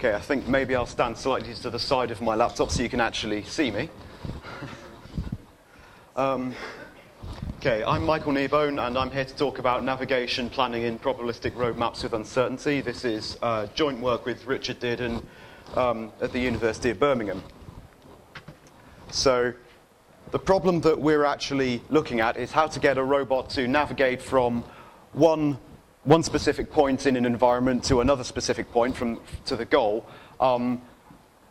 Okay, I think maybe I'll stand slightly to the side of my laptop so you can actually see me. Okay, I'm Michael Kneebone, and I'm here to talk about navigation planning in probabilistic roadmaps with uncertainty. This is joint work with Richard Dearden at the University of Birmingham. So the problem that we're actually looking at is how to get a robot to navigate from one specific point in an environment to another specific point to the goal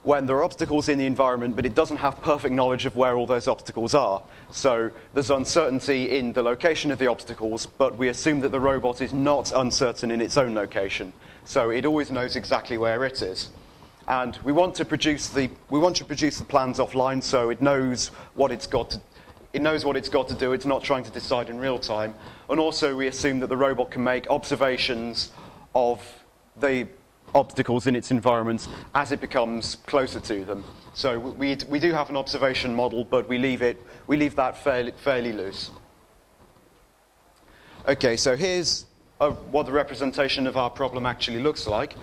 when there are obstacles in the environment, but it doesn't have perfect knowledge of where all those obstacles are. So there's uncertainty in the location of the obstacles, but we assume that the robot is not uncertain in its own location. So it always knows exactly where it is. And we want to produce the plans offline, so it knows what it's got to do. It's not trying to decide in real time. And also we assume that the robot can make observations of the obstacles in its environment as it becomes closer to them. So we do have an observation model, but we leave that fairly loose. Okay, so here's what the representation of our problem actually looks like.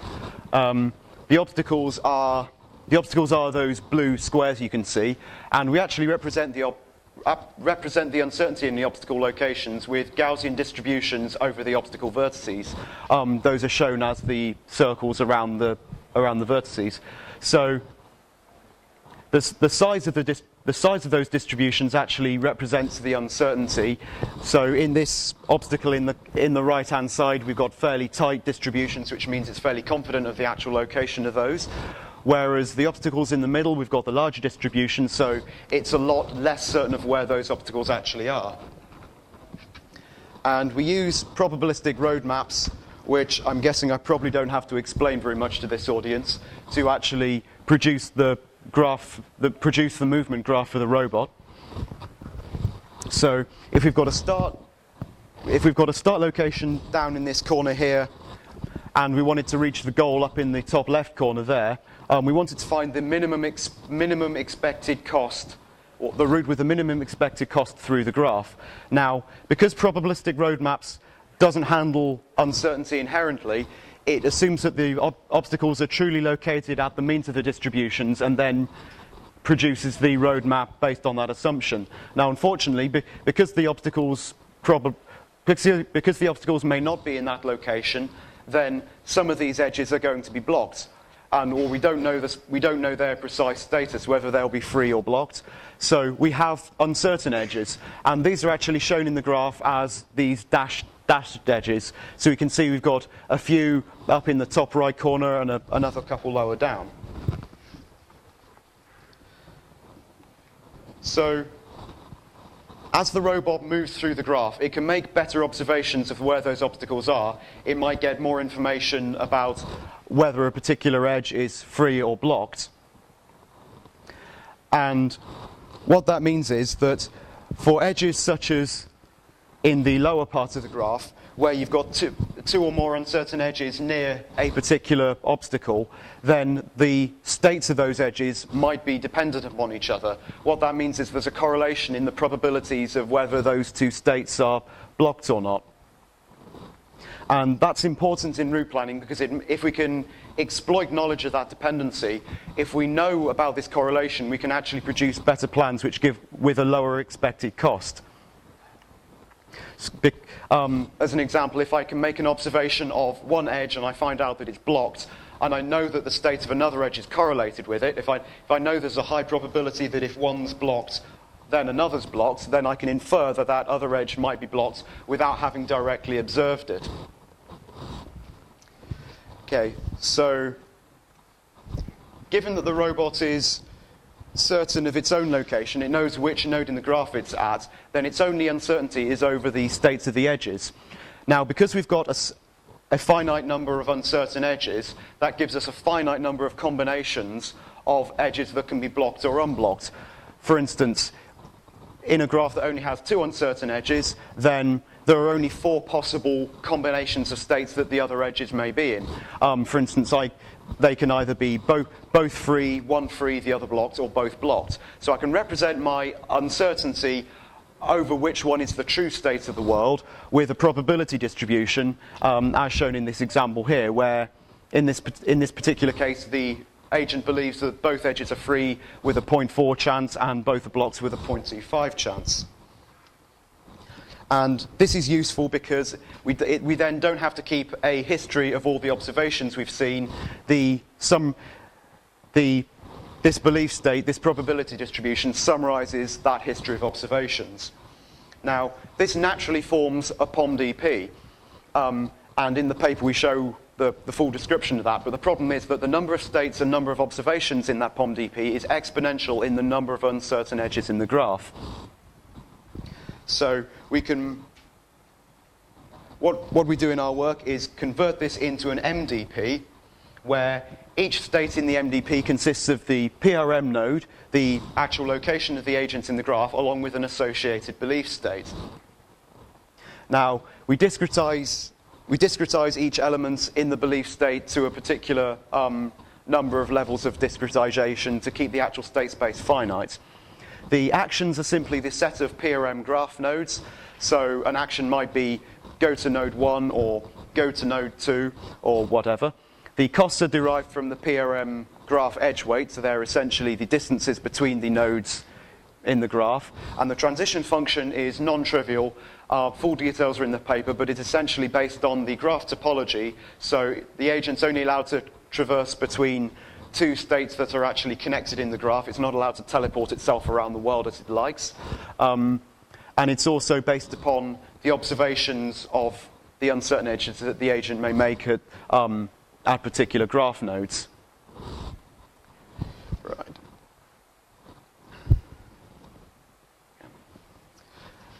The obstacles are those blue squares you can see, and we actually represent the uncertainty in the obstacle locations with Gaussian distributions over the obstacle vertices. Those are shown as the circles around the vertices. So the size of those distributions actually represents the uncertainty. So in this obstacle in the right-hand side, we've got fairly tight distributions, which means it's fairly confident of the actual location of those. Whereas the obstacles in the middle, we've got the larger distribution, so it's a lot less certain of where those obstacles actually are. And we use probabilistic road maps, which I'm guessing I probably don't have to explain very much to this audience, to actually produce the movement graph for the robot. So if we've got a start location down in this corner here, and we wanted to reach the goal up in the top left corner there, we wanted to find the minimum expected cost, or the route with the minimum expected cost through the graph. Now, because probabilistic road maps doesn't handle uncertainty inherently, it assumes that the obstacles are truly located at the means of the distributions and then produces the road map based on that assumption. Now, unfortunately, because the obstacles may not be in that location, then some of these edges are going to be blocked, or we don't know their precise status, whether they'll be free or blocked. So we have uncertain edges, and these are actually shown in the graph as these dashed edges. So we can see we've got a few up in the top right corner and another couple lower down. So as the robot moves through the graph, it can make better observations of where those obstacles are. It might get more information about whether a particular edge is free or blocked. And what that means is that for edges such as in the lower part of the graph, where you've got two or more uncertain edges near a particular obstacle, then the states of those edges might be dependent upon each other. What that means is there's a correlation in the probabilities of whether those two states are blocked or not. And that's important in route planning because if we can exploit knowledge of that dependency, if we know about this correlation, we can actually produce better plans which give with a lower expected cost. As an example, if I can make an observation of one edge and I find out that it's blocked, and I know that the state of another edge is correlated with it, if I know there's a high probability that if one's blocked, then another's blocked, then I can infer that that other edge might be blocked without having directly observed it. Okay, so given that the robot is certain of its own location, it knows which node in the graph it's at, then its only uncertainty is over the states of the edges. Now, because we've got a finite number of uncertain edges, that gives us a finite number of combinations of edges that can be blocked or unblocked. For instance, in a graph that only has two uncertain edges, then there are only 4 possible combinations of states that the other edges may be in. For instance, they can either be both free, one free, the other blocked, or both blocked. So I can represent my uncertainty over which one is the true state of the world with a probability distribution, as shown in this example here, where in this particular case, the agent believes that both edges are free with a 0.4 chance and both are blocked with a 0.25 chance. And this is useful because we then don't have to keep a history of all the observations we've seen. This belief state, this probability distribution, summarizes that history of observations. Now, this naturally forms a POMDP, and in the paper we show the full description of that, but the problem is that the number of states and number of observations in that POMDP is exponential in the number of uncertain edges in the graph. So we can, what we do in our work is convert this into an MDP, where each state in the MDP consists of the PRM node, the actual location of the agents in the graph, along with an associated belief state. Now, we discretize each element in the belief state to a particular number of levels of discretization to keep the actual state space finite. The actions are simply the set of PRM graph nodes. So an action might be go to node 1 or go to node 2 or whatever. The costs are derived from the PRM graph edge weight, so they're essentially the distances between the nodes in the graph. And the transition function is non-trivial. Full details are in the paper, but it's essentially based on the graph topology. So the agent's only allowed to traverse between two states that are actually connected in the graph. It's not allowed to teleport itself around the world as it likes. And it's also based upon the observations of the uncertain edges that the agent may make at particular graph nodes. Right.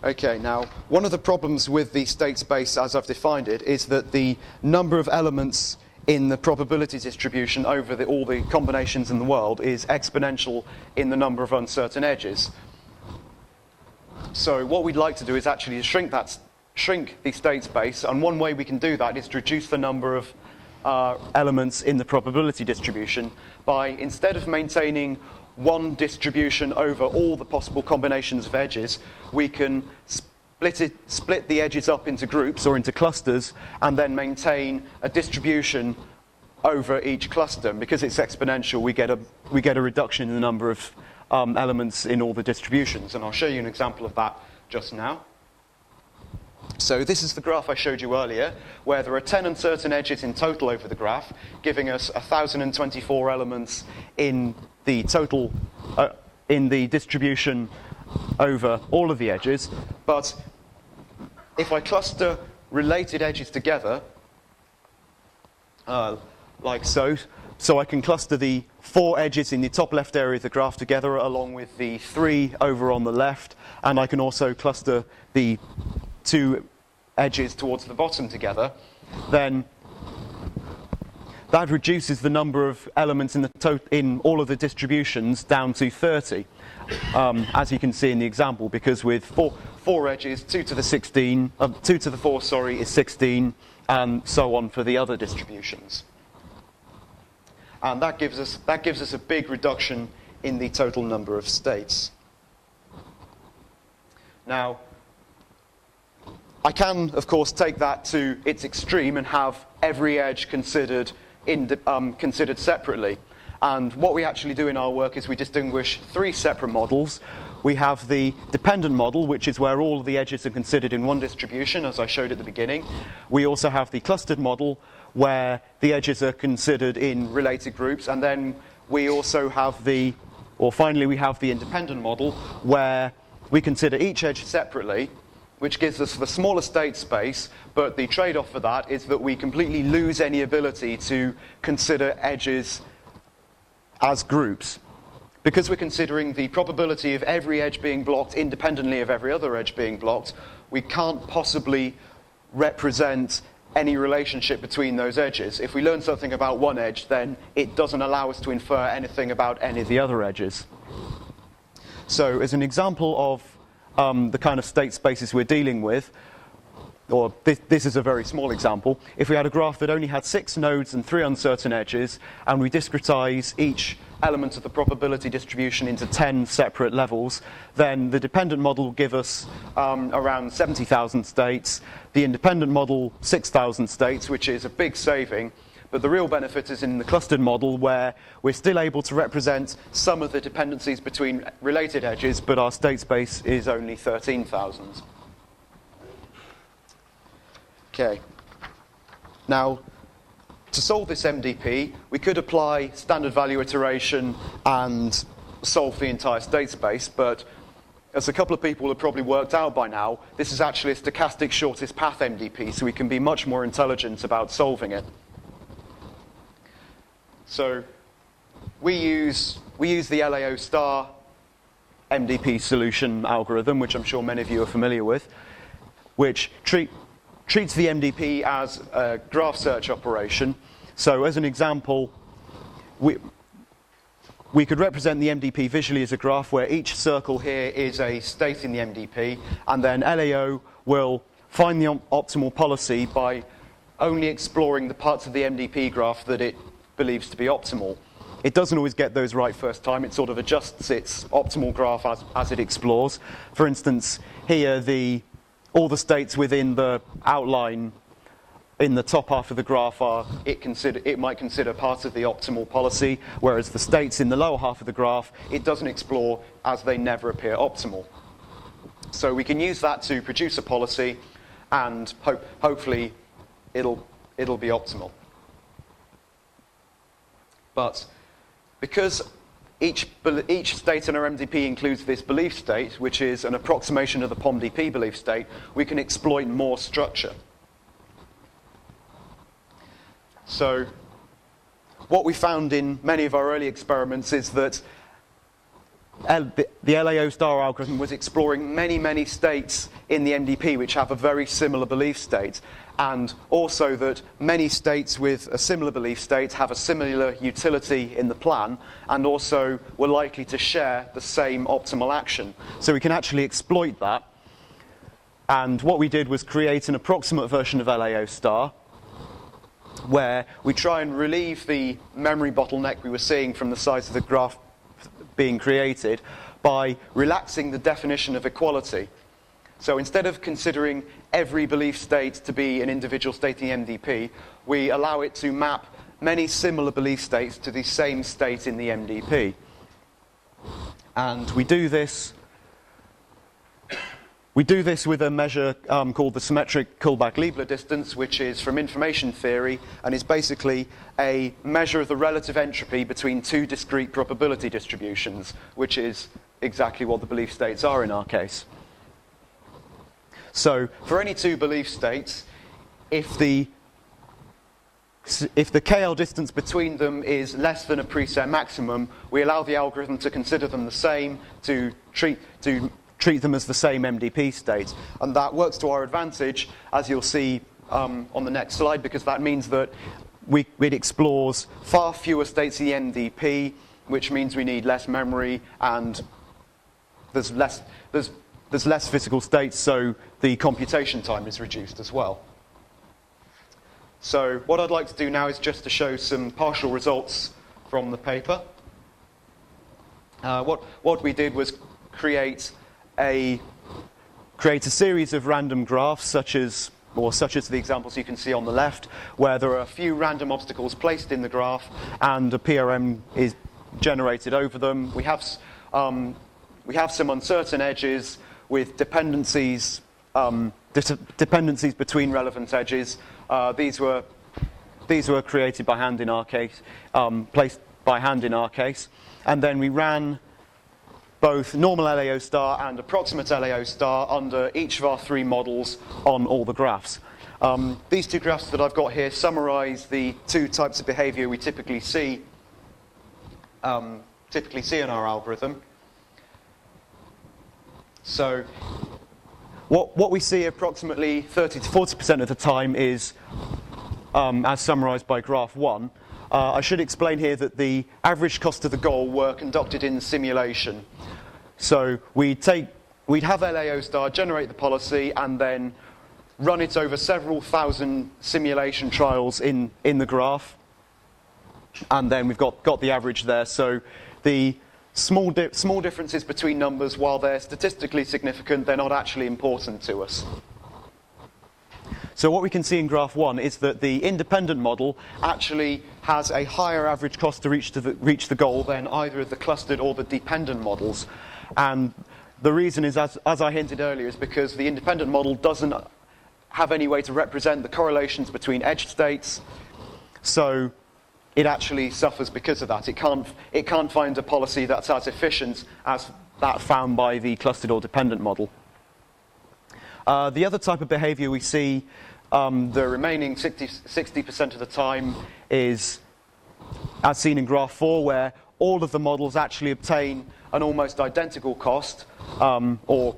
Okay, now, one of the problems with the state space as I've defined it is that the number of elements in the probability distribution over all the combinations in the world is exponential in the number of uncertain edges. So what we'd like to do is actually shrink the state space, and one way we can do that is to reduce the number of elements in the probability distribution by, instead of maintaining one distribution over all the possible combinations of edges, we can split the edges up into groups or into clusters and then maintain a distribution over each cluster. And because it's exponential, we get a reduction in the number of elements in all the distributions. And I'll show you an example of that just now. So this is the graph I showed you earlier, where there are 10 uncertain edges in total over the graph, giving us 1,024 elements in the total, in the distribution over all of the edges. But if I cluster related edges together, like so I can cluster the 4 edges in the top left area of the graph together, along with the 3 over on the left, and I can also cluster the 2 edges towards the bottom together, then that reduces the number of elements in all of the distributions down to 30, as you can see in the example, because with 4 edges, 2 to the 4 is 16, and so on for the other distributions. And that gives us a big reduction in the total number of states. Now, I can, of course, take that to its extreme and have every edge considered separately. And what we actually do in our work is we distinguish 3 separate models. We have the dependent model, which is where all of the edges are considered in one distribution, as I showed at the beginning. We also have the clustered model, where the edges are considered in related groups. And then we also have finally we have the independent model, where we consider each edge separately, which gives us the smaller state space, but the trade-off for that is that we completely lose any ability to consider edges as groups. Because we're considering the probability of every edge being blocked independently of every other edge being blocked, we can't possibly represent any relationship between those edges. If we learn something about one edge, then it doesn't allow us to infer anything about any of the other edges. So as an example of the kind of state spaces we're dealing with, or this is a very small example, if we had a graph that only had 6 nodes and 3 uncertain edges, and we discretize each element of the probability distribution into 10 separate levels, then the dependent model will give us around 70,000 states, the independent model 6,000 states, which is a big saving. But the real benefit is in the clustered model, where we're still able to represent some of the dependencies between related edges, but our state space is only 13,000. Okay. Now, to solve this MDP, we could apply standard value iteration and solve the entire state space, but as a couple of people have probably worked out by now, this is actually a stochastic shortest path MDP, so we can be much more intelligent about solving it. So we use the LAO star MDP solution algorithm, which I'm sure many of you are familiar with, which treats the MDP as a graph search operation. So as an example, we could represent the MDP visually as a graph where each circle here is a state in the MDP, and then LAO will find the optimal policy by only exploring the parts of the MDP graph that it believes to be optimal. It doesn't always get those right first time. It sort of adjusts its optimal graph as it explores. For instance, here all the states within the outline in the top half of the graph it might consider part of the optimal policy, whereas the states in the lower half of the graph it doesn't explore, as they never appear optimal. So we can use that to produce a policy, and hopefully it'll be optimal. But because each state in our MDP includes this belief state, which is an approximation of the POMDP belief state, we can exploit more structure. So what we found in many of our early experiments is that the LAO star algorithm was exploring many states in the MDP which have a very similar belief state, and also that many states with a similar belief state have a similar utility in the plan, and also were likely to share the same optimal action. So we can actually exploit that. And what we did was create an approximate version of LAO star, where we try and relieve the memory bottleneck we were seeing from the size of the graph being created by relaxing the definition of equality. So instead of considering every belief state to be an individual state in the MDP, we allow it to map many similar belief states to the same state in the MDP. And we do this with a measure called the symmetric Kullback-Leibler distance, which is from information theory and is basically a measure of the relative entropy between two discrete probability distributions, which is exactly what the belief states are in our case. So for any two belief states, if the KL distance between them is less than a preset maximum, we allow the algorithm to consider them the same, to treat them as the same MDP state. And that works to our advantage, as you'll see on the next slide, because that means that it explores far fewer states in the MDP, which means we need less memory, and there's less physical states, so the computation time is reduced as well. So what I'd like to do now is just to show some partial results from the paper. What we did was create a series of random graphs, such as the examples you can see on the left, where there are a few random obstacles placed in the graph, and a PRM is generated over them. We have some uncertain edges with dependencies between relevant edges. These were created by hand in our case, placed by hand in our case, and then we ran both normal LAO star and approximate LAO star under each of our three models on all the graphs. These two graphs that I've got here summarize the two types of behavior we typically see in our algorithm. So what we see approximately 30 to 40% of the time is as summarized by graph 1. I should explain here that the average cost of the goal were conducted in simulation. So we'd have LAO star generate the policy and then run it over several thousand simulation trials in the graph, and then we've got the average there. So the small differences between numbers, while they're statistically significant, they're not actually important to us. So what we can see in graph 1 is that the independent model actually has a higher average cost to reach the goal than either of the clustered or the dependent models. And the reason is, as I hinted earlier, is because the independent model doesn't have any way to represent the correlations between edge states, so it actually suffers because of that. It can't find a policy that's as efficient as that found by the clustered or dependent model. The other type of behavior we see, the remaining 60% of the time, is as seen in graph 4, where all of the models actually obtain an almost identical cost, or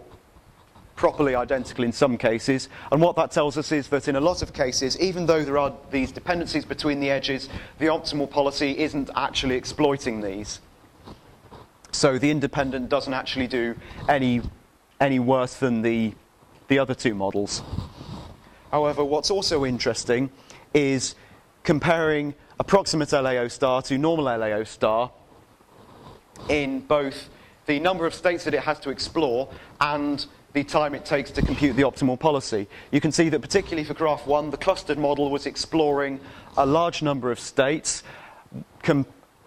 properly identical in some cases. And what that tells us is that in a lot of cases, even though there are these dependencies between the edges, the optimal policy isn't actually exploiting these. So the independent doesn't actually do any worse than the other two models. However, what's also interesting is comparing approximate LAO star to normal LAO star in both the number of states that it has to explore and the time it takes to compute the optimal policy. You can see that particularly for graph 1, the clustered model was exploring a large number of states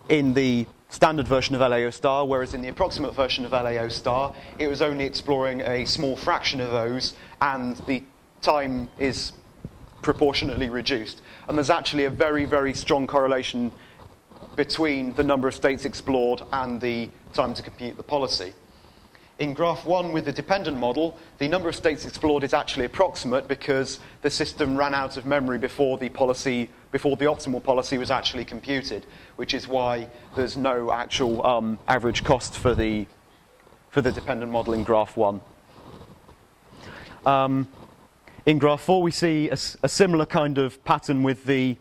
in the standard version of LAO star, whereas in the approximate version of LAO star, it was only exploring a small fraction of those, and the time is proportionately reduced. And there's actually a very, very strong correlation between the number of states explored and the time to compute the policy. In graph 1 with the dependent model, the number of states explored is actually approximate because the system ran out of memory before the optimal policy was actually computed, which is why there's no actual average cost for the dependent model in graph 1. In graph 4 we see a similar kind of pattern with the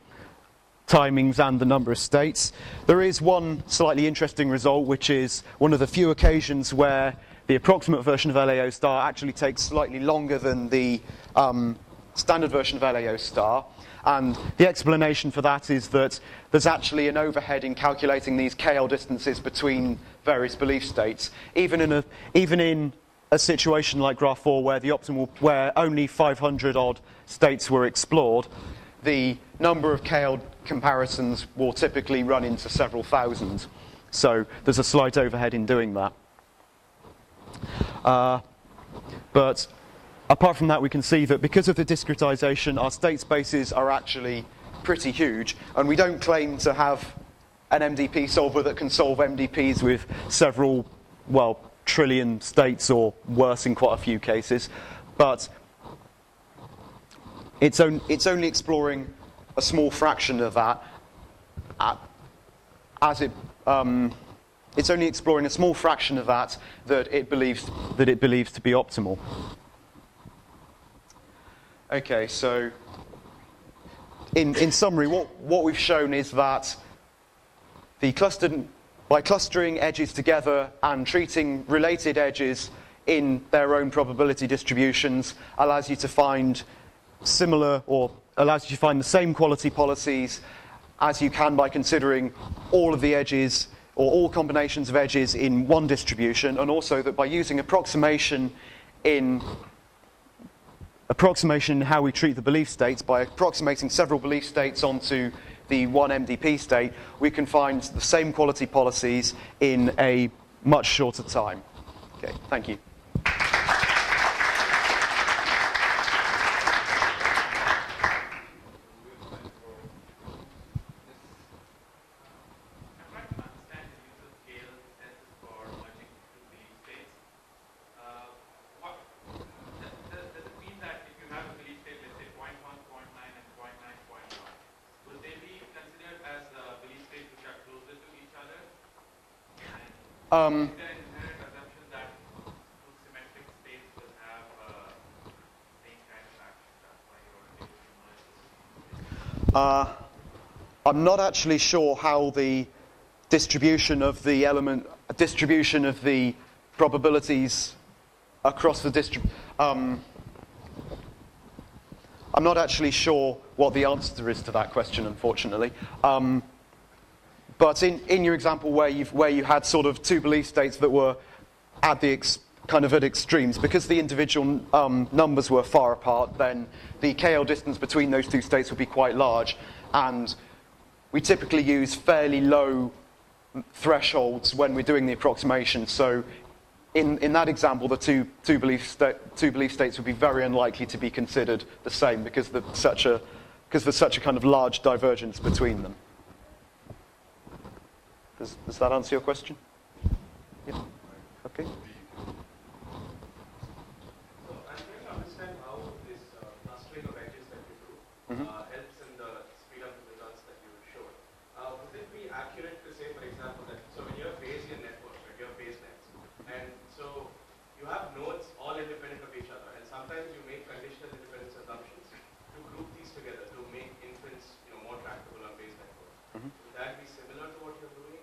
timings and the number of states. There is one slightly interesting result, which is one of the few occasions where the approximate version of LAO star actually takes slightly longer than the standard version of LAO star. And the explanation for that is that there's actually an overhead in calculating these KL distances between various belief states. Even in a situation like graph 4 where only 500 odd states were explored, the number of KL comparisons will typically run into several thousand. So there's a slight overhead in doing that. But apart from that, we can see that because of the discretization, our state spaces are actually pretty huge, and we don't claim to have an MDP solver that can solve MDPs with several, trillion states or worse in quite a few cases, but it's only exploring a small fraction of that it's only exploring a small fraction of that it believes to be optimal. Okay, so in summary, what we've shown is that by clustering edges together and treating related edges in their own probability distributions allows you to find the same quality policies as you can by considering all of the edges or all combinations of edges in one distribution, and also that by using approximation in how we treat the belief states, by approximating several belief states onto the one MDP state, we can find the same quality policies in a much shorter time. Okay, thank you. I'm not actually sure how the distribution of the probabilities across the I'm not actually sure what the answer is to that question, unfortunately. But in your example where you had sort of two belief states that were at the kind of at extremes. Because the individual numbers were far apart, then the KL distance between those two states would be quite large, and we typically use fairly low thresholds when we're doing the approximation. So in that example, the two belief states would be very unlikely to be considered the same because there's such a kind of large divergence between them. Does that answer your question? Yeah. Okay. So I'm trying to understand how this clustering of edges that you do helps in the speed up the results that you showed. Would it be accurate to say, for example, that so when you have Bayesian networks, right, you have Bayes nets, and so you have nodes all independent of each other, and sometimes you make conditional independence assumptions to group these together to make inference, more tractable on Bayes networks. Would that be similar to what you're doing?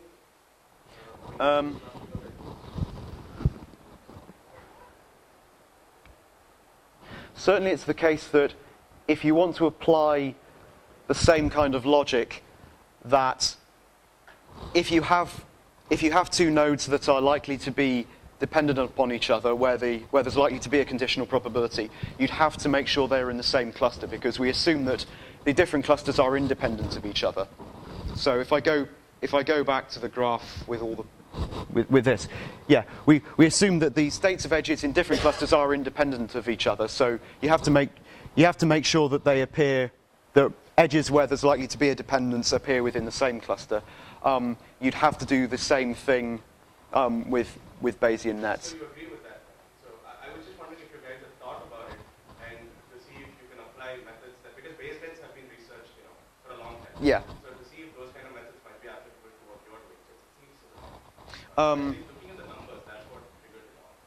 Certainly it's the case that if you want to apply the same kind of logic, that if you have two nodes that are likely to be dependent upon each other, where there's likely to be a conditional probability, you'd have to make sure they're in the same cluster, because we assume that the different clusters are independent of each other. So if I go back to the graph with all the with this, yeah, we assume that the states of edges in different clusters are independent of each other. So you have to make sure that they appear, the edges where there's likely to be a dependence appear within the same cluster. You'd have to do the same thing with Bayesian nets. So you agree with that? So I was just wondering if you guys have thought about it and to see if you can apply methods that, because Bayes nets have been researched, for a long time. Yeah. So to see if those kind of methods might be applicable to what you're doing. So it seems looking at the numbers, that's what figured it out.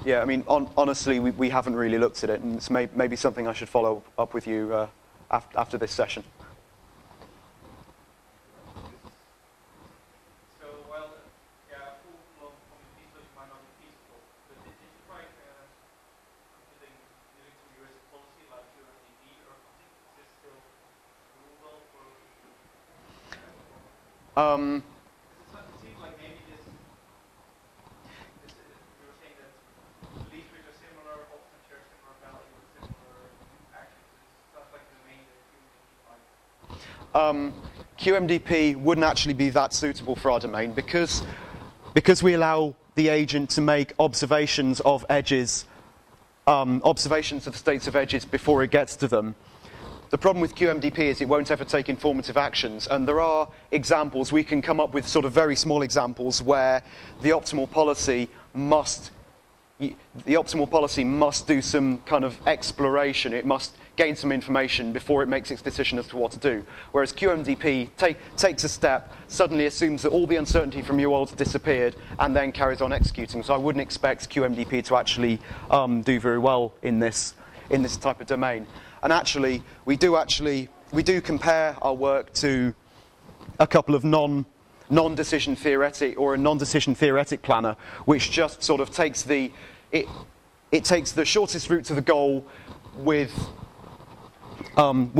Yeah, I mean, honestly, we haven't really looked at it, and it's maybe something I should follow up with you after this session. So, well, yeah, full blown computation might not be feasible, but did you try computing using some US policy like QMDP or something? Is this still doable for? It seems like maybe this you were saying that belief trees are similar, often share similar values, similar actions. It sounds like the main that QMDP might. QMDP wouldn't actually be that suitable for our domain because we allow the agent to make observations of edges, observations of the states of edges before it gets to them. The problem with QMDP is it won't ever take informative actions, and there are examples, we can come up with sort of very small examples where the optimal policy must do some kind of exploration. It must gain some information before it makes its decision as to what to do. Whereas QMDP takes a step, suddenly assumes that all the uncertainty from UOLs disappeared, and then carries on executing. So I wouldn't expect QMDP to actually do very well in this type of domain. And actually, we do compare our work to a couple of non-decision theoretic or a non-decision theoretic planner, which just sort of takes it takes the shortest route to the goal with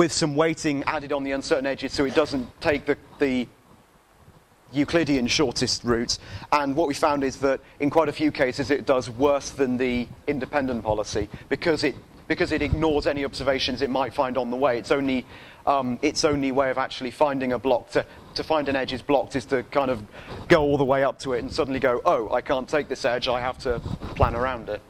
some weighting added on the uncertain edges, so it doesn't take the Euclidean shortest route. And what we found is that in quite a few cases it does worse than the independent policy because it ignores any observations it might find on the way. Its only way of actually finding a block to find an edge is blocked is to kind of go all the way up to it and suddenly go, oh, I can't take this edge, I have to plan around it.